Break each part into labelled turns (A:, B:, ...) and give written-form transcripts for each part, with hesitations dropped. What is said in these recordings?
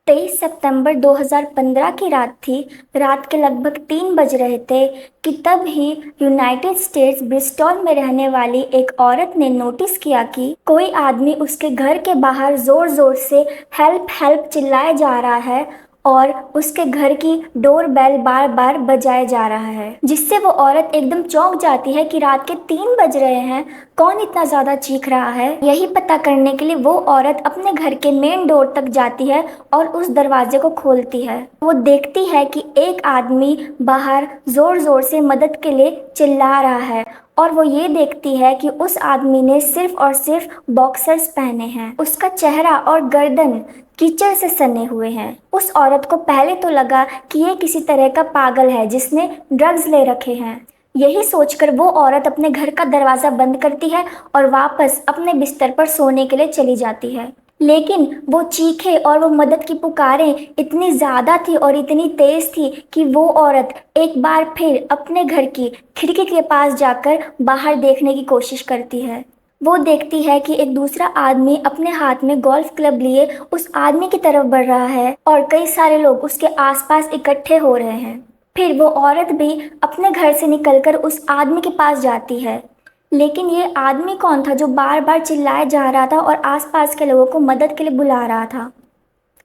A: 23 सितंबर 2015 की रात थी। रात के लगभग 3 बज रहे थे कि तब ही यूनाइटेड स्टेट्स ब्रिस्टॉल में रहने वाली एक औरत ने नोटिस किया कि कोई आदमी उसके घर के बाहर जोर जोर से हेल्प हेल्प चिल्लाया जा रहा है और उसके घर की डोर बेल बार बार बजाया जा रहा है, जिससे वो औरत एकदम चौंक जाती है कि रात के 3 बज रहे हैं, कौन इतना ज़्यादा चीख रहा है। यही पता करने के लिए वो औरत अपने घर के मेन डोर तक जाती है और उस दरवाजे को खोलती है। वो देखती है कि एक आदमी बाहर जोर जोर से मदद के लिए चिल्ला रहा है और वो ये देखती है कि उस आदमी ने सिर्फ और सिर्फ बॉक्सर्स पहने हैं। उसका चेहरा और गर्दन कीचड़ से सने हुए हैं। उस औरत को पहले तो लगा कि ये किसी तरह का पागल है जिसने ड्रग्स ले रखे हैं। यही सोचकर वो औरत अपने घर का दरवाज़ा बंद करती है और वापस अपने बिस्तर पर सोने के लिए चली जाती है। लेकिन वो चीखें और वो मदद की पुकारें इतनी ज़्यादा थी और इतनी तेज़ थी कि वो औरत एक बार फिर अपने घर की खिड़की के पास जाकर बाहर देखने की कोशिश करती है। वो देखती है कि एक दूसरा आदमी अपने हाथ में गोल्फ क्लब लिए उस आदमी की तरफ बढ़ रहा है और कई सारे लोग उसके आसपास इकट्ठे हो रहे हैं। फिर वो औरत भी अपने घर से निकलकर उस आदमी के पास जाती है। लेकिन ये आदमी कौन था जो बार बार चिल्लाया जा रहा था और आसपास के लोगों को मदद के लिए बुला रहा था?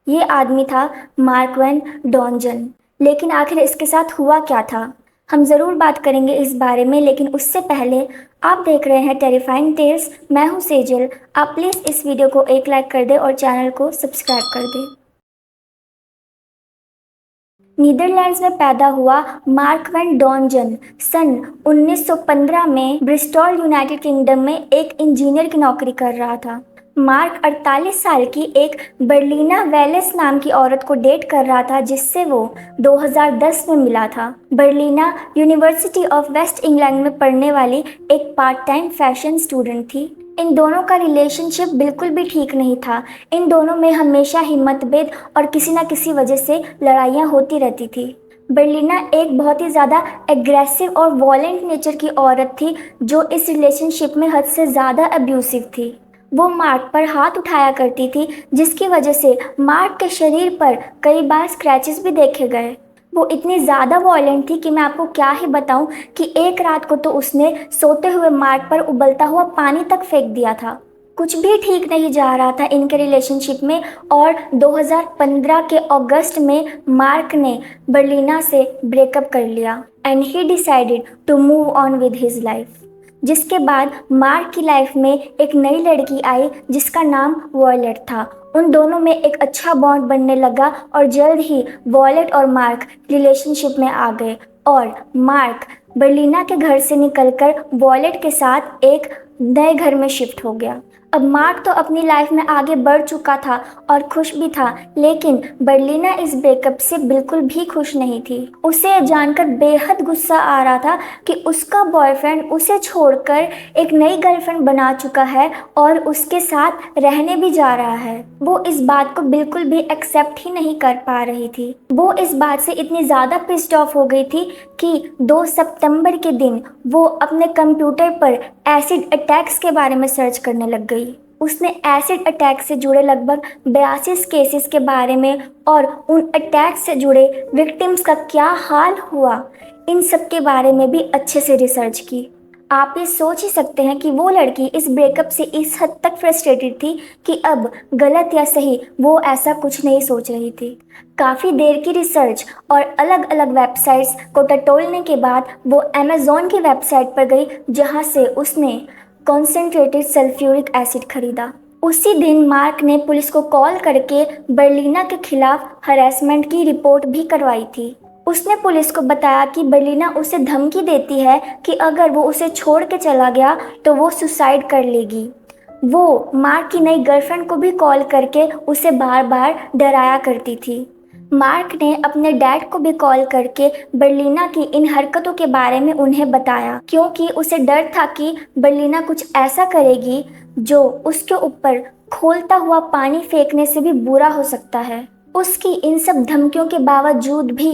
A: ये आदमी था मार्क वैन डॉन्जन। लेकिन आखिर इसके साथ हुआ क्या था? हम ज़रूर बात करेंगे इस बारे में, लेकिन उससे पहले आप देख रहे हैं टेरिफाइंग टेल्स। मैं हूँ सेजल। आप प्लीज़ इस वीडियो को एक लाइक कर दें और चैनल को सब्सक्राइब कर दें। नीदरलैंड्स में पैदा हुआ मार्क वैन डॉन्जन सन 1915 में ब्रिस्टॉल यूनाइटेड किंगडम में एक इंजीनियर की नौकरी कर रहा था। मार्क 48 साल की एक बर्लिना वेलेस नाम की औरत को डेट कर रहा था, जिससे वो 2010 में मिला था। बर्लिना यूनिवर्सिटी ऑफ वेस्ट इंग्लैंड में पढ़ने वाली एक पार्ट टाइम फैशन स्टूडेंट थी। इन दोनों का रिलेशनशिप बिल्कुल भी ठीक नहीं था। इन दोनों में हमेशा ही मतभेद और किसी न किसी वजह से लड़ाइयाँ होती रहती थी। बर्लिना एक बहुत ही ज़्यादा एग्रेसिव और वॉलेंट नेचर की औरत थी जो इस रिलेशनशिप में हद से ज़्यादा अब्यूसिव थी। वो मार्क पर हाथ उठाया करती थी, जिसकी वजह से मार्क के शरीर पर कई बार स्क्रैचेस भी देखे गए। वो इतनी ज़्यादा वॉयलेंट थी कि मैं आपको क्या ही बताऊं कि एक रात को तो उसने सोते हुए मार्क पर उबलता हुआ पानी तक फेंक दिया था। कुछ भी ठीक नहीं जा रहा था इनके रिलेशनशिप में और 2015 के अगस्त में मार्क ने बर्लिना से ब्रेकअप कर लिया and he decided to move on with his life. जिसके बाद मार्क की लाइफ में एक नई लड़की आई जिसका नाम वॉयलेट था। उन दोनों में एक अच्छा बॉन्ड बनने लगा और जल्द ही वॉयलेट और मार्क रिलेशनशिप में आ गए और मार्क बर्लिना के घर से निकलकर वॉयलेट के साथ एक नए घर में शिफ्ट हो गया। अब मार्क तो अपनी लाइफ में आगे बढ़ चुका था और खुश भी था, लेकिन बर्लिना इस ब्रेकअप से बिल्कुल भी खुश नहीं थी। उसे यह जानकर बेहद गुस्सा आ रहा था कि उसका बॉयफ्रेंड उसे छोड़कर एक नई गर्लफ्रेंड बना चुका है और उसके साथ रहने भी जा रहा है। वो इस बात को बिल्कुल भी एक्सेप्ट ही नहीं कर पा रही थी। वो इस बात से इतनी ज़्यादा पिस्ड ऑफ हो गई थी कि 2 सितंबर के दिन वो अपने कंप्यूटर पर एसिड अटैक्स के बारे में सर्च करने लग गई। उसने एसिड अटैक से जुड़े लगभग 82 केसेस के बारे में और उन अटैक से जुड़े विक्टिम्स का क्या हाल हुआ, इन सब के बारे में भी अच्छे से रिसर्च की। आप ये सोच ही सकते हैं कि वो लड़की इस ब्रेकअप से इस हद तक फ्रस्ट्रेटेड थी कि अब गलत या सही वो ऐसा कुछ नहीं सोच रही थी। काफ़ी देर की रिसर्च और अलग अलग वेबसाइट्स को टटोलने के बाद वो अमेज़ॉन की वेबसाइट पर गई, जहां से उसने कॉन्सेंट्रेटेड सल्फ्यूरिक एसिड खरीदा। उसी दिन मार्क ने पुलिस को कॉल करके बर्लिना के खिलाफ हरासमेंट की रिपोर्ट भी करवाई थी। उसने पुलिस को बताया कि बर्लिना उसे धमकी देती है कि अगर वो उसे छोड़ के चला गया तो वो सुसाइड कर लेगी। वो मार्क की नई गर्लफ्रेंड को भी कॉल करके उसे बार बार डराया करती थी। मार्क ने अपने डैड को भी कॉल करके बर्लिना की इन हरकतों के बारे में उन्हें बताया, क्योंकि उसे डर था कि बर्लिना कुछ ऐसा करेगी जो उसके ऊपर खोलता हुआ पानी फेंकने से भी बुरा हो सकता है। उसकी इन सब धमकियों के बावजूद भी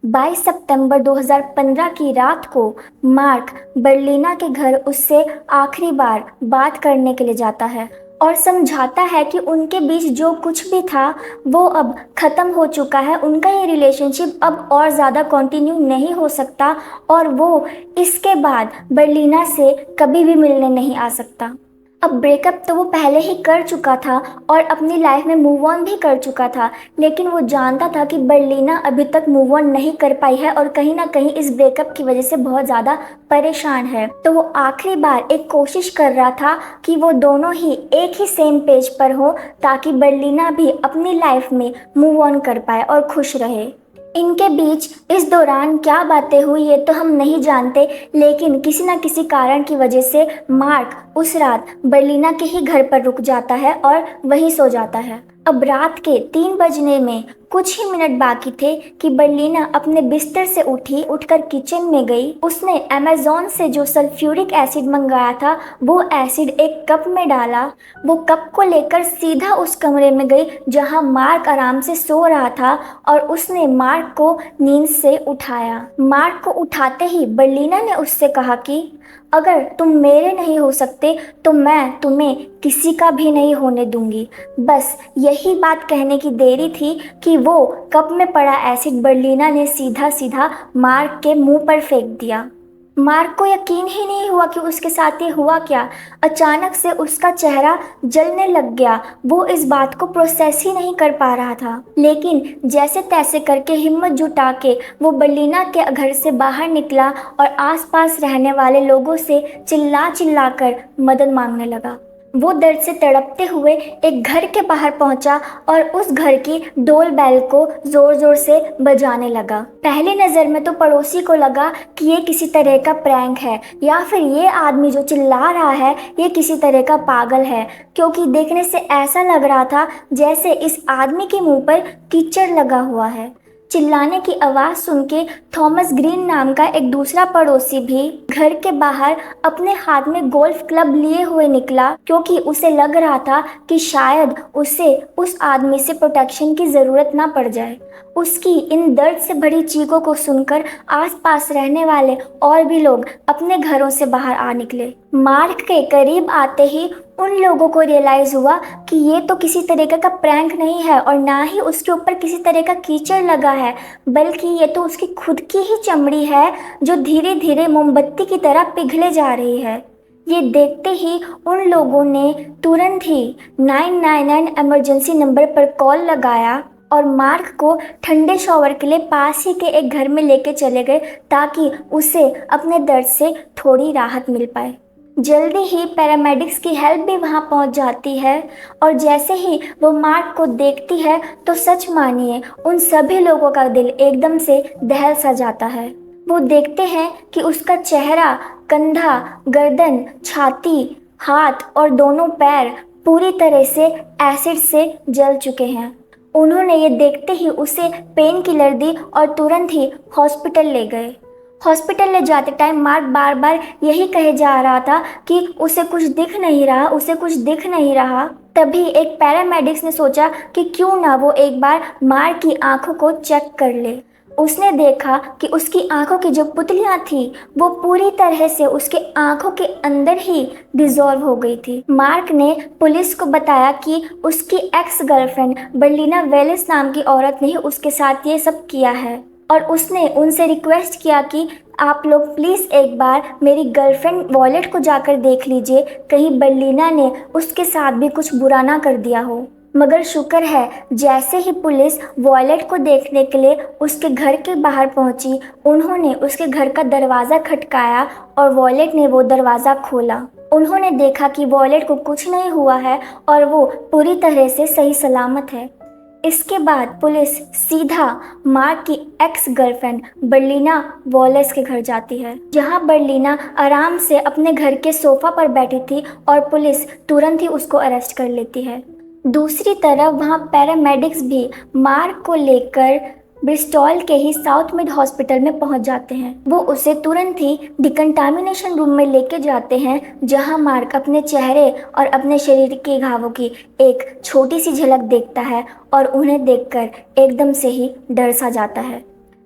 A: 22 सितंबर 2015 की रात को मार्क बर्लिना के घर उससे आखिरी बार बात करने के लिए जाता है और समझाता है कि उनके बीच जो कुछ भी था वो अब ख़त्म हो चुका है, उनका ये रिलेशनशिप अब और ज़्यादा कंटिन्यू नहीं हो सकता और वो इसके बाद बर्लिना से कभी भी मिलने नहीं आ सकता। अब ब्रेकअप तो वो पहले ही कर चुका था और अपनी लाइफ में मूव ऑन भी कर चुका था, लेकिन वो जानता था कि बर्लिना अभी तक मूव ऑन नहीं कर पाई है और कहीं ना कहीं इस ब्रेकअप की वजह से बहुत ज़्यादा परेशान है। तो वो आखिरी बार एक कोशिश कर रहा था कि वो दोनों ही एक ही सेम पेज पर हो ताकि बर्लिना भी अपनी लाइफ में मूव ऑन कर पाए और खुश रहे। इनके बीच इस दौरान क्या बातें हुई ये तो हम नहीं जानते, लेकिन किसी न किसी कारण की वजह से मार्क उस रात बर्लिना के ही घर पर रुक जाता है और वहीं सो जाता है। अब रात के 3 बजने में कुछ ही मिनट बाकी थे कि बर्लिना अपने बिस्तर से उठकर किचन में गई। उसने अमेज़न से जो सल्फ्यूरिक एसिड मंगाया था वो एसिड एक कप में डाला। वो कप को लेकर सीधा उस कमरे में गई जहां मार्क आराम से सो रहा था और उसने मार्क को नींद से उठाया। मार्क को उठाते ही बर्लिना ने उससे कहा कि अगर तुम मेरे नहीं हो सकते तो मैं तुम्हें किसी का भी नहीं होने दूंगी। बस यही बात कहने की देरी थी कि वो कप में पड़ा एसिड बर्लिना ने सीधा सीधा मार्क के मुंह पर फेंक दिया। मार्क को यकीन ही नहीं हुआ कि उसके साथ ये हुआ क्या। अचानक से उसका चेहरा जलने लग गया। वो इस बात को प्रोसेस ही नहीं कर पा रहा था, लेकिन जैसे तैसे करके हिम्मत जुटा के वो बर्लिना के घर से बाहर निकला और आसपास रहने वाले लोगों से चिल्ला चिल्ला कर मदद मांगने लगा। वो दर्द से तड़पते हुए एक घर के बाहर पहुंचा और उस घर की डोल बेल को जोर जोर से बजाने लगा। पहली नज़र में तो पड़ोसी को लगा कि ये किसी तरह का प्रैंक है या फिर ये आदमी जो चिल्ला रहा है ये किसी तरह का पागल है, क्योंकि देखने से ऐसा लग रहा था जैसे इस आदमी के मुंह पर कीचड़ लगा हुआ है। चिल्लाने की आवाज़ सुन के थॉमस ग्रीन नाम का एक दूसरा पड़ोसी भी घर के बाहर अपने हाथ में गोल्फ क्लब लिए हुए निकला, क्योंकि उसे लग रहा था कि शायद उसे उस आदमी से प्रोटेक्शन की ज़रूरत ना पड़ जाए। उसकी इन दर्द से भरी चीखों को सुनकर आसपास रहने वाले और भी लोग अपने घरों से बाहर आ निकले। मार्क के करीब आते ही उन लोगों को रियलाइज़ हुआ कि ये तो किसी तरीके का प्रैंक नहीं है और ना ही उसके ऊपर किसी तरह का कीचड़ लगा है, बल्कि ये तो उसकी खुद की ही चमड़ी है जो धीरे धीरे मोमबत्ती की तरह पिघले जा रही है। ये देखते ही उन लोगों ने तुरंत ही 999 इमरजेंसी नंबर पर कॉल लगाया और मार्क को ठंडे शॉवर के लिए पास ही के एक घर में लेके चले गए ताकि उसे अपने दर्द से थोड़ी राहत मिल पाए। जल्दी ही पैरामेडिक्स की हेल्प भी वहां पहुंच जाती है और जैसे ही वो मार्क को देखती है तो सच मानिए उन सभी लोगों का दिल एकदम से दहल सा जाता है। वो देखते हैं कि उसका चेहरा, कंधा, गर्दन, छाती, हाथ और दोनों पैर पूरी तरह से एसिड से जल चुके हैं। उन्होंने ये देखते ही उसे पेन किलर दी और तुरंत ही हॉस्पिटल ले गए। हॉस्पिटल ले जाते टाइम मार्क बार बार यही कहे जा रहा था कि उसे कुछ दिख नहीं रहा, उसे कुछ दिख नहीं रहा। तभी एक पैरामेडिक्स ने सोचा कि क्यों ना वो एक बार मार्क की आंखों को चेक कर ले। उसने देखा कि उसकी आंखों की जो पुतलियां थी वो पूरी तरह से उसके आंखों के अंदर ही डिसॉल्व हो गई थी। मार्क ने पुलिस को बताया कि उसकी एक्स गर्लफ्रेंड बर्लिना वेलिस नाम की औरत ने ही उसके साथ ये सब किया है और उसने उनसे रिक्वेस्ट किया कि आप लोग प्लीज़ एक बार मेरी गर्लफ्रेंड वॉलेट को जाकर देख लीजिए, कहीं बर्लिना ने उसके साथ भी कुछ बुरा ना कर दिया हो। मगर शुक्र है जैसे ही पुलिस वॉलेट को देखने के लिए उसके घर के बाहर पहुंची, उन्होंने उसके घर का दरवाज़ा खटकाया और वॉलेट ने वो दरवाज़ा खोला। उन्होंने देखा कि वॉलेट को कुछ नहीं हुआ है और वो पूरी तरह से सही सलामत है। इसके बाद पुलिस सीधा मार्क की एक्स गर्लफ्रेंड बर्लिना वॉलेस के घर जाती है, जहां बर्लिना आराम से अपने घर के सोफा पर बैठी थी और पुलिस तुरंत ही उसको अरेस्ट कर लेती है। दूसरी तरफ वहां पैरामेडिक्स भी मार्क को लेकर ब्रिस्टॉल के ही साउथ मिड हॉस्पिटल में पहुंच जाते हैं। वो उसे तुरंत ही डिकंटामिनेशन रूम में लेके जाते हैं, जहां मार्क अपने चेहरे और अपने शरीर के घावों की एक छोटी सी झलक देखता है और उन्हें देखकर एकदम से ही डर सा जाता है।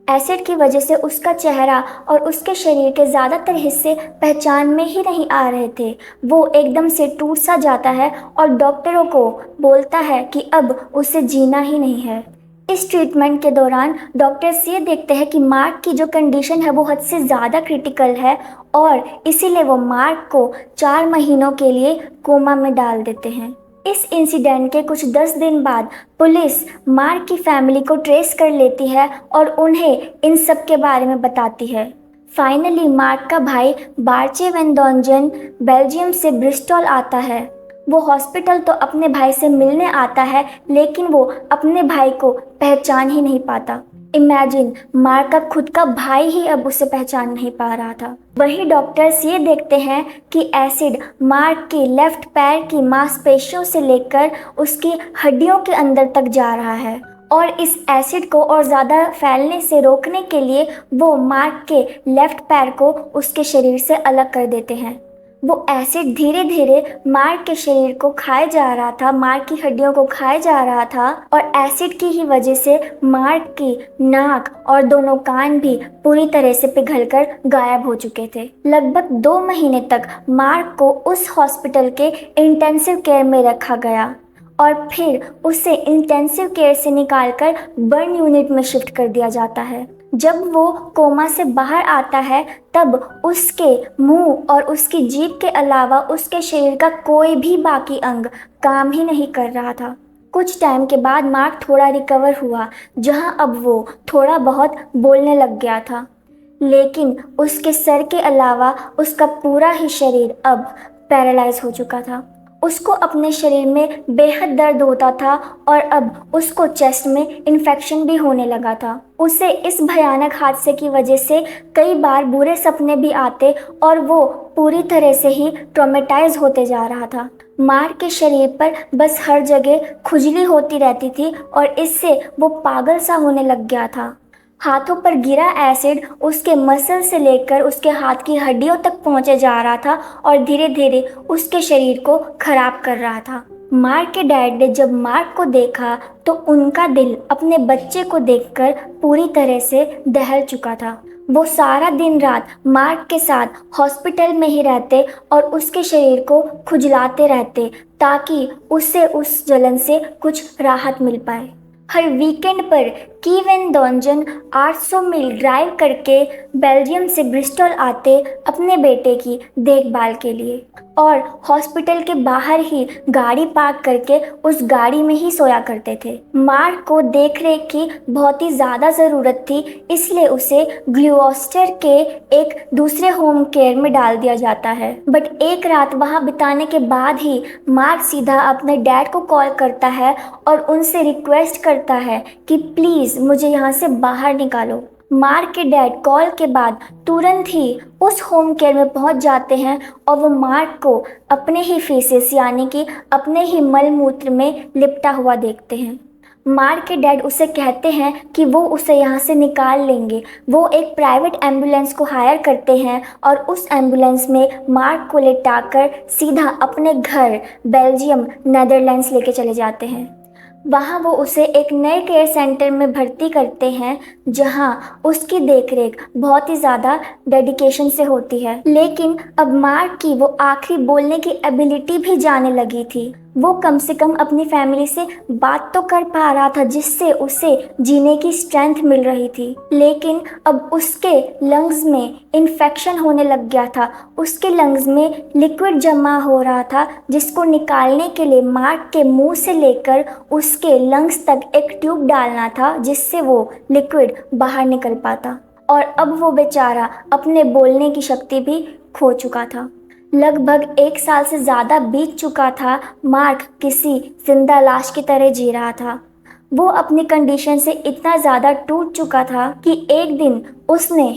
A: एसिड की वजह से उसका चेहरा और उसके शरीर के ज़्यादातर हिस्से पहचान में ही नहीं आ रहे थे। वो एकदम से टूट सा जाता है और डॉक्टरों को बोलता है कि अब उसे जीना ही नहीं है। इस ट्रीटमेंट के दौरान डॉक्टर्स ये देखते हैं कि मार्क की जो कंडीशन है वो हद से ज़्यादा क्रिटिकल है और इसीलिए वो मार्क को 4 महीनों के लिए कोमा में डाल देते हैं। इस इंसिडेंट के कुछ 10 दिन बाद पुलिस मार्क की फैमिली को ट्रेस कर लेती है और उन्हें इन सब के बारे में बताती है। फाइनली मार्क का भाई बार्चे वैन डॉन्जन बेल्जियम से ब्रिस्टॉल आता है। वो हॉस्पिटल तो अपने भाई से मिलने आता है, लेकिन वो अपने भाई को पहचान ही नहीं पाता। इमेजिन, मार्क का खुद का भाई ही अब उसे पहचान नहीं पा रहा था। वही डॉक्टर्स ये देखते हैं कि एसिड मार्क के लेफ्ट पैर की मांसपेशियों से लेकर उसकी हड्डियों के अंदर तक जा रहा है और इस एसिड को और ज़्यादा फैलने से रोकने के लिए वो मार्क के लेफ्ट पैर को उसके शरीर से अलग कर देते हैं। वो एसिड धीरे धीरे मार्क के शरीर को खाए जा रहा था, मार्क की हड्डियों को खाए जा रहा था और एसिड की ही वजह से मार्क की नाक और दोनों कान भी पूरी तरह से पिघलकर गायब हो चुके थे। लगभग 2 महीने तक मार्क को उस हॉस्पिटल के इंटेंसिव केयर में रखा गया और फिर उसे इंटेंसिव केयर से निकालकर बर्न यूनिट में शिफ्ट कर दिया जाता है। जब वो कोमा से बाहर आता है तब उसके मुंह और उसकी जीभ के अलावा उसके शरीर का कोई भी बाकी अंग काम ही नहीं कर रहा था। कुछ टाइम के बाद मार्क थोड़ा रिकवर हुआ, जहां अब वो थोड़ा बहुत बोलने लग गया था, लेकिन उसके सर के अलावा उसका पूरा ही शरीर अब पैरालाइज हो चुका था। उसको अपने शरीर में बेहद दर्द होता था और अब उसको चेस्ट में इन्फेक्शन भी होने लगा था। उसे इस भयानक हादसे की वजह से कई बार बुरे सपने भी आते और वो पूरी तरह से ही ट्रॉमेटाइज होते जा रहा था। मार्क के शरीर पर बस हर जगह खुजली होती रहती थी और इससे वो पागल सा होने लग गया था। हाथों पर गिरा एसिड उसके मसल से लेकर उसके हाथ की हड्डियों तक पहुंचे जा रहा था और धीरे धीरे उसके शरीर को खराब कर रहा था। मार्क के डैड ने जब मार्क को देखा तो उनका दिल अपने बच्चे को देखकर पूरी तरह से दहल चुका था। वो सारा दिन रात मार्क के साथ हॉस्पिटल में ही रहते और उसके शरीर को खुजलाते रहते ताकि उसे उस जलन से कुछ राहत मिल पाए। हर वीकेंड पर की वैन डॉन्जन 800 मील ड्राइव करके बेल्जियम से ब्रिस्टॉल आते अपने बेटे की देखभाल के लिए और हॉस्पिटल के बाहर ही गाड़ी पार्क करके उस गाड़ी में ही सोया करते थे। मार्क को देखरेख की बहुत ही ज़्यादा ज़रूरत थी, इसलिए उसे ग्लूस्टर के एक दूसरे होम केयर में डाल दिया जाता है। बट एक रात वहाँ बिताने के बाद ही मार्क सीधा अपने डैड को कॉल करता है और उनसे रिक्वेस्ट करता है कि प्लीज़ मुझे यहाँ से बाहर निकालो। मार्क के डैड कॉल के बाद तुरंत ही उस होम केयर में पहुंच जाते हैं और वो मार्क को अपने ही फीसेस यानी कि अपने ही मल मूत्र में लिपटा हुआ देखते हैं। मार्क के डैड उसे कहते हैं कि वो उसे यहाँ से निकाल लेंगे। वो एक प्राइवेट एम्बुलेंस को हायर करते हैं और उस एम्बुलेंस में मार्क को लेटाकर सीधा अपने घर बेल्जियम नेदरलैंड्स लेके चले जाते हैं। वहाँ वो उसे एक नए केयर सेंटर में भर्ती करते हैं जहाँ उसकी देखरेख बहुत ही ज़्यादा डेडिकेशन से होती है। लेकिन अब मार्क की वो आखिरी बोलने की एबिलिटी भी जाने लगी थी। वो कम से कम अपनी फैमिली से बात तो कर पा रहा था जिससे उसे जीने की स्ट्रेंथ मिल रही थी, लेकिन अब उसके लंग्स में इन्फेक्शन होने लग गया था। उसके लंग्स में लिक्विड जमा हो रहा था जिसको निकालने के लिए मार्क के मुंह से लेकर उसके लंग्स तक एक ट्यूब डालना था जिससे वो लिक्विड बाहर निकल पाता। और अब वो बेचारा अपने बोलने की शक्ति भी खो चुका था। लगभग 1 साल से ज़्यादा बीत चुका था। मार्क किसी जिंदा लाश की तरह जी रहा था। वो अपनी कंडीशन से इतना ज़्यादा टूट चुका था कि एक दिन उसने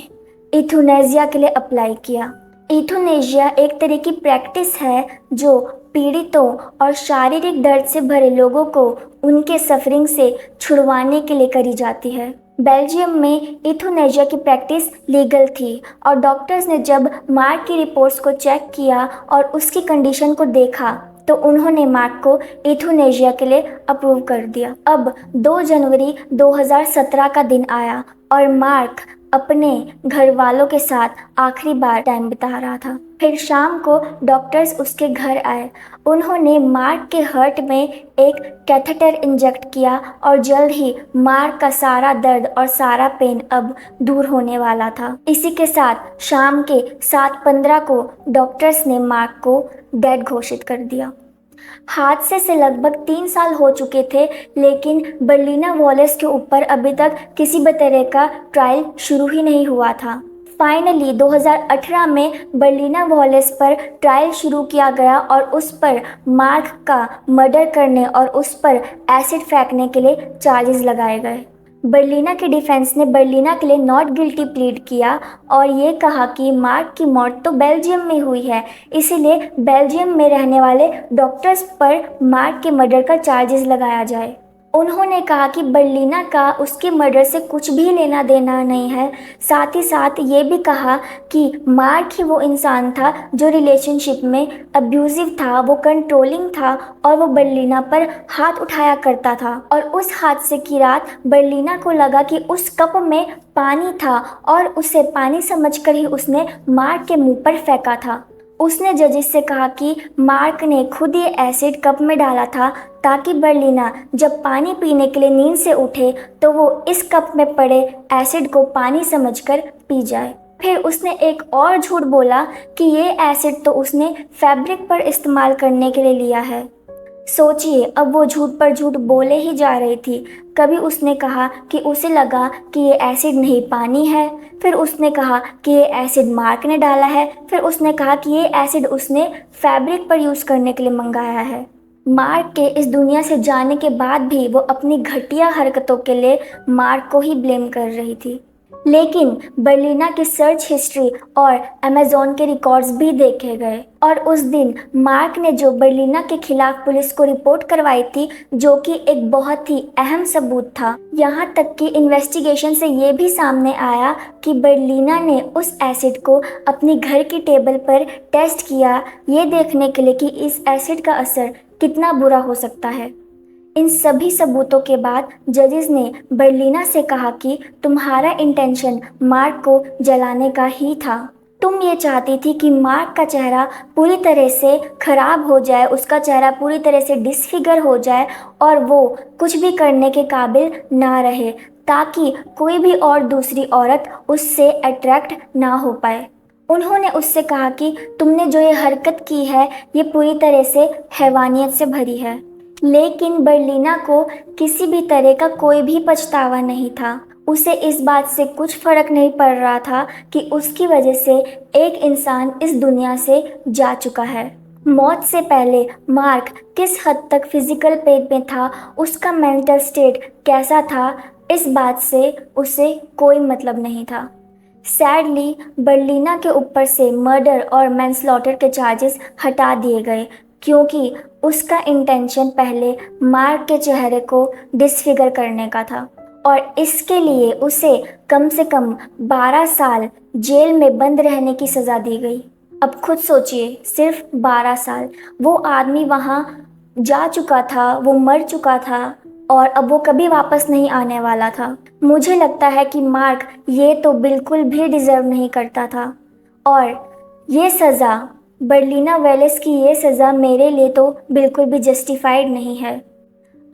A: इथुनेजिया के लिए अप्लाई किया। इथुनेजिया एक तरह की प्रैक्टिस है जो पीड़ितों और शारीरिक दर्द से भरे लोगों को उनके सफरिंग से छुड़वाने के लिए करी जाती है। बेल्जियम में इथुनेजिया की प्रैक्टिस लीगल थी और डॉक्टर्स ने जब मार्क की रिपोर्ट्स को चेक किया और उसकी कंडीशन को देखा तो उन्होंने मार्क को यूथनेशिया के लिए अप्रूव कर दिया। अब 2 जनवरी 2017 का दिन आया और मार्क अपने घर वालों के साथ आखिरी बार टाइम बिता रहा था। फिर शाम को डॉक्टर्स उसके घर आए। उन्होंने मार्क के हार्ट में एक कैथेटर इंजेक्ट किया और जल्द ही मार्क का सारा दर्द और सारा पेन अब दूर होने वाला था। इसी के साथ शाम के 7:15 को डॉक्टर्स ने मार्क को डेड घोषित कर दिया। हादसे से लगभग 3 साल हो चुके थे, लेकिन बर्लिना वॉलेस के ऊपर अभी तक किसी भी तरह का ट्रायल शुरू ही नहीं हुआ था। फाइनली 2018 में बर्लिना वॉलेस पर ट्रायल शुरू किया गया और उस पर मार्क का मर्डर करने और उस पर एसिड फेंकने के लिए चार्जेस लगाए गए। बर्लिना के डिफेंस ने बर्लिना के लिए नॉट गिल्टी प्लीड किया और ये कहा कि मार्क की मौत तो बेल्जियम में हुई है, इसीलिए बेल्जियम में रहने वाले डॉक्टर्स पर मार्क के मर्डर का चार्जेस लगाया जाए। उन्होंने कहा कि बर्लिना का उसके मर्डर से कुछ भी लेना देना नहीं है। साथ ही साथ ये भी कहा कि मार्क ही वो इंसान था जो रिलेशनशिप में अब्यूजिव था, वो कंट्रोलिंग था और वो बर्लिना पर हाथ उठाया करता था। और उस हादसे की रात बर्लिना को लगा कि उस कप में पानी था और उसे पानी समझकर ही उसने मार्क के मुंह पर फेंका था। उसने जजेस से कहा कि मार्क ने खुद ये एसिड कप में डाला था ताकि बर्लिना जब पानी पीने के लिए नींद से उठे तो वो इस कप में पड़े एसिड को पानी समझकर पी जाए। फिर उसने एक और झूठ बोला कि ये एसिड तो उसने फैब्रिक पर इस्तेमाल करने के लिए लिया है। सोचिए, अब वो झूठ पर झूठ बोले ही जा रही थी। कभी उसने कहा कि उसे लगा कि ये एसिड नहीं पानी है, फिर उसने कहा कि ये एसिड मार्क ने डाला है, फिर उसने कहा कि ये एसिड उसने फैब्रिक पर यूज़ करने के लिए मंगाया है। मार्क के इस दुनिया से जाने के बाद भी वो अपनी घटिया हरकतों के लिए मार्क को ही ब्लेम कर रही थी। लेकिन बर्लिना की सर्च हिस्ट्री और अमेज़न के रिकॉर्ड्स भी देखे गए और उस दिन मार्क ने जो बर्लिना के खिलाफ पुलिस को रिपोर्ट करवाई थी, जो कि एक बहुत ही अहम सबूत था। यहाँ तक कि इन्वेस्टिगेशन से ये भी सामने आया कि बर्लिना ने उस एसिड को अपनी घर की टेबल पर टेस्ट किया, ये देखने के लिए कि इस एसिड का असर कितना बुरा हो सकता है। इन सभी सबूतों के बाद जजेस ने बर्लिना से कहा कि तुम्हारा इंटेंशन मार्क को जलाने का ही था। तुम ये चाहती थी कि मार्क का चेहरा पूरी तरह से खराब हो जाए, उसका चेहरा पूरी तरह से डिसफिगर हो जाए और वो कुछ भी करने के काबिल ना रहे, ताकि कोई भी और दूसरी औरत उससे अट्रैक्ट ना हो पाए। उन्होंने उससे कहा कि तुमने जो ये हरकत की है ये पूरी तरह से हैवानियत से भरी है। लेकिन बर्लिना को किसी भी तरह का कोई भी पछतावा नहीं था। उसे इस बात से कुछ फर्क नहीं पड़ रहा था कि उसकी वजह से एक इंसान इस दुनिया से जा चुका है। मौत से पहले मार्क किस हद तक फिजिकल पेन में था, उसका मेंटल स्टेट कैसा था, इस बात से उसे कोई मतलब नहीं था। सैडली बर्लिना के ऊपर से मर्डर और मैनस्लॉटर के चार्जेस हटा दिए गए, क्योंकि उसका इंटेंशन पहले मार्क के चेहरे को डिसफिगर करने का था और इसके लिए उसे कम से कम 12 साल जेल में बंद रहने की सज़ा दी गई। अब खुद सोचिए, सिर्फ 12 साल। वो आदमी वहाँ जा चुका था, वो मर चुका था और अब वो कभी वापस नहीं आने वाला था। मुझे लगता है कि मार्क ये तो बिल्कुल भी डिज़र्व नहीं करता था और ये सज़ा, बर्लिना वेलेस की ये सज़ा मेरे लिए तो बिल्कुल भी जस्टिफाइड नहीं है।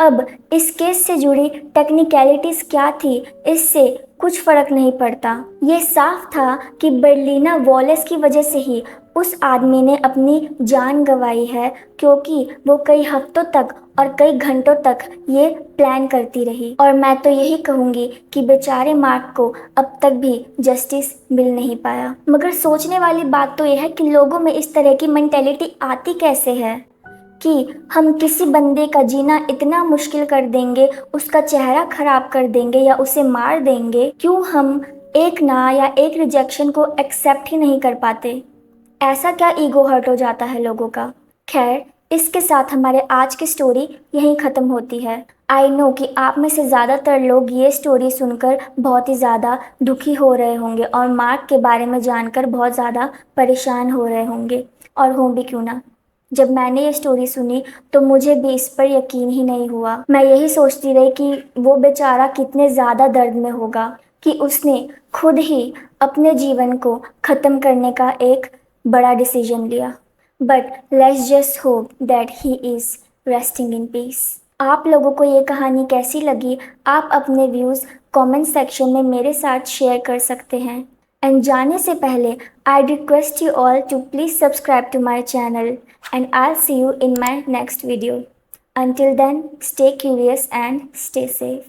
A: अब इस केस से जुड़ी टेक्निकलिटीज़ क्या थी, इससे कुछ फ़र्क नहीं पड़ता। ये साफ था कि बर्लिना वॉलेस की वजह से ही उस आदमी ने अपनी जान गंवाई है, क्योंकि वो कई हफ्तों तक और कई घंटों तक ये प्लान करती रही। और मैं तो यही कहूँगी कि बेचारे मार्क को अब तक भी जस्टिस मिल नहीं पाया। मगर सोचने वाली बात तो यह है कि लोगों में इस तरह की मेंटेलिटी आती कैसे है कि हम किसी बंदे का जीना इतना मुश्किल कर देंगे, उसका चेहरा खराब कर देंगे या उसे मार देंगे। क्यों हम एक ना या एक रिजेक्शन को एक्सेप्ट ही नहीं कर पाते? ऐसा क्या ईगो हर्ट हो जाता है लोगों का? खैर, इसके साथ हमारे आज की स्टोरी यहीं ख़त्म होती है। आई नो कि आप में से ज़्यादातर लोग ये स्टोरी सुनकर बहुत ही ज़्यादा दुखी हो रहे होंगे और मार्क के बारे में जानकर बहुत ज़्यादा परेशान हो रहे होंगे, और हों भी क्यों ना। जब मैंने ये स्टोरी सुनी तो मुझे भी इस पर यकीन ही नहीं हुआ। मैं यही सोचती रही कि वो बेचारा कितने ज़्यादा दर्द में होगा कि उसने खुद ही अपने जीवन को ख़त्म करने का एक बड़ा डिसीजन लिया। But let's just hope that he is resting in peace. आप लोगों को ये कहानी कैसी लगी? आप अपने व्यूज़ कमेंट सेक्शन में मेरे साथ शेयर कर सकते हैं। एंड जाने से पहले I request you all to please subscribe to my channel and I see you in my next video. Until then, stay curious and stay safe.